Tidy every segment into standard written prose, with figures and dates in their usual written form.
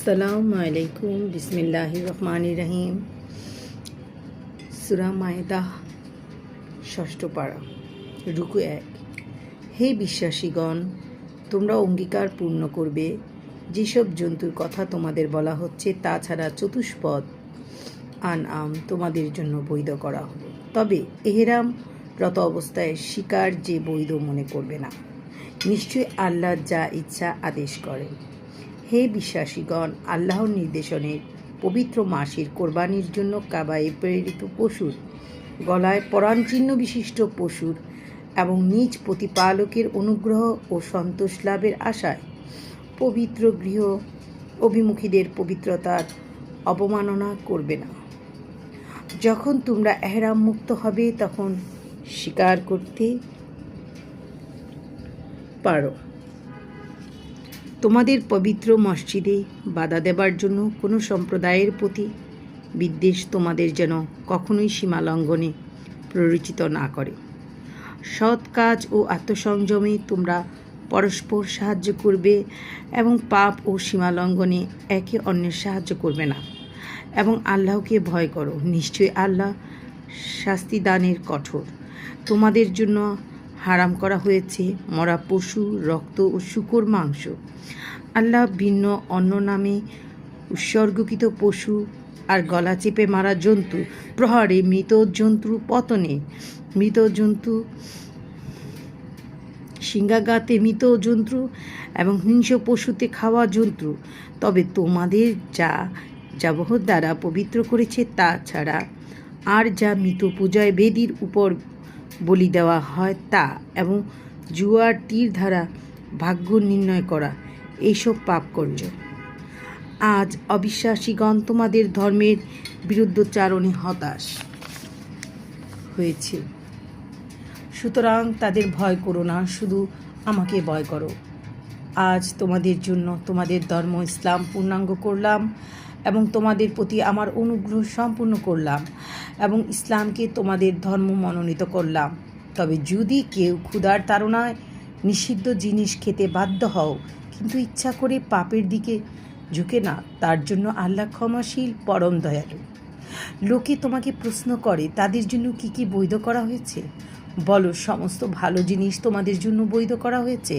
আসসালামু আলাইকুম। বিসমিল্লাহির রহমানির রহিম। সূরা মায়েদা ৬ষ্ঠ পারা, রুকু ১। হে বিশ্বাসীগণ, তোমরা অঙ্গীকার পূর্ণ করবে যেসব জন্তুর কথা তোমাদের বলা হচ্ছে, তাছাড়া চতুষ্পদ আনআম তোমাদের জন্য বৈধ করা হলো। তবে এহরামরত অবস্থায় শিকার যে বৈধ মনে করবে না। নিশ্চয়ই আল্লাহ যা ইচ্ছা আদেশ করেন। হে বিশ্বাসীগণ, আল্লাহর নির্দেশনে পবিত্র মাসের কোরবানির জন্য কাবায় প্রেরিত পশুর, গলায় পরাণচিহ্ন বিশিষ্ট পশুর এবং নিজ প্রতিপালকের অনুগ্রহ ও সন্তোষ লাভের আশায় পবিত্র গৃহ অভিমুখীদের পবিত্রতার অবমাননা করবে না। যখন তোমরা এহরাম মুক্ত হবে তখন শিকার করতে পারো। তোমাদের পবিত্র মসজিদে বাধা দেবার জন্য কোনো সম্প্রদায়ের প্রতি বিদ্বেষ তোমাদের যেন কখনোই সীমালঙ্ঘনে প্ররোচিত না করে। সৎ কাজ ও আত্মসংযমে তোমরা পরস্পর সাহায্য করবে এবং পাপ ও সীমালঙ্ঘনে একে অন্যের সাহায্য করবে না, এবং আল্লাহকে ভয় করো। নিশ্চয়ই আল্লাহ শাস্তিদানের কঠোর। তোমাদের জন্য হারাম করা হয়েছে মরা পশু, রক্ত ও শূকর মাংস, আল্লাহ ভিন্ন অন্য নামে উৎসর্গকৃত পশু আর গলা চেপে মারা জন্তু, প্রহারে মৃত জন্তু, পতনে মৃত জন্তু, সিংহাঘাতে মৃত জন্তু এবং হিংস্র পশুতে খাওয়া জন্তু। তবে তোমাদের যা যাবহ দ্বারা পবিত্র করেছে তা ছাড়া আর যা মৃত পূজায় বেদির উপর বলি দেওয়া হয় তা, এবং জুয়ার তীর দ্বারা ভাগ্য নির্ণয় করা, এইসব পাপ কর্য। আজ অবিশ্বাসীগণ তোমাদের ধর্মের বিরুদ্ধচারণে হতাশ হয়েছে, সুতরাং তাদের ভয় করো না, শুধু আমাকে ভয় করো। আজ তোমাদের জন্য তোমাদের ধর্ম ইসলাম পূর্ণাঙ্গ করলাম এবং তোমাদের প্রতি আমার অনুগ্রহ সম্পূর্ণ করলাম এবং ইসলামকে তোমাদের ধর্ম মনোনীত করলাম। তবে যদি কেউ ক্ষুধার তাড়নায় নিষিদ্ধ জিনিস খেতে বাধ্য হও কিন্তু ইচ্ছা করে পাপের দিকে ঝুঁকে না, তার জন্য আল্লাহ ক্ষমাশীল, পরম দয়ালু। লোকে তোমাকে প্রশ্ন করে তাদের জন্য কি কি বৈধ করা হয়েছে। বলো, সমস্ত ভালো জিনিস তোমাদের জন্য বৈধ করা হয়েছে,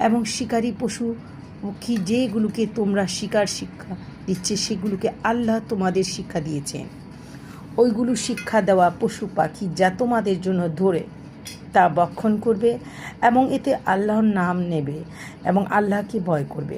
এবং শিকারী পশু পক্ষী যেগুলোকে তোমরা শিকার শিক্ষা দিচ্ছে সেগুলোকে আল্লাহ তোমাদের শিক্ষা দিয়েছেন। ওইগুলো শিক্ষা দেওয়া পশু পাখি যা তোমাদের জন্য ধরে তা ভক্ষণ করবে এবং এতে আল্লাহর নাম নেবে এবং আল্লাহকে ভয় করবে।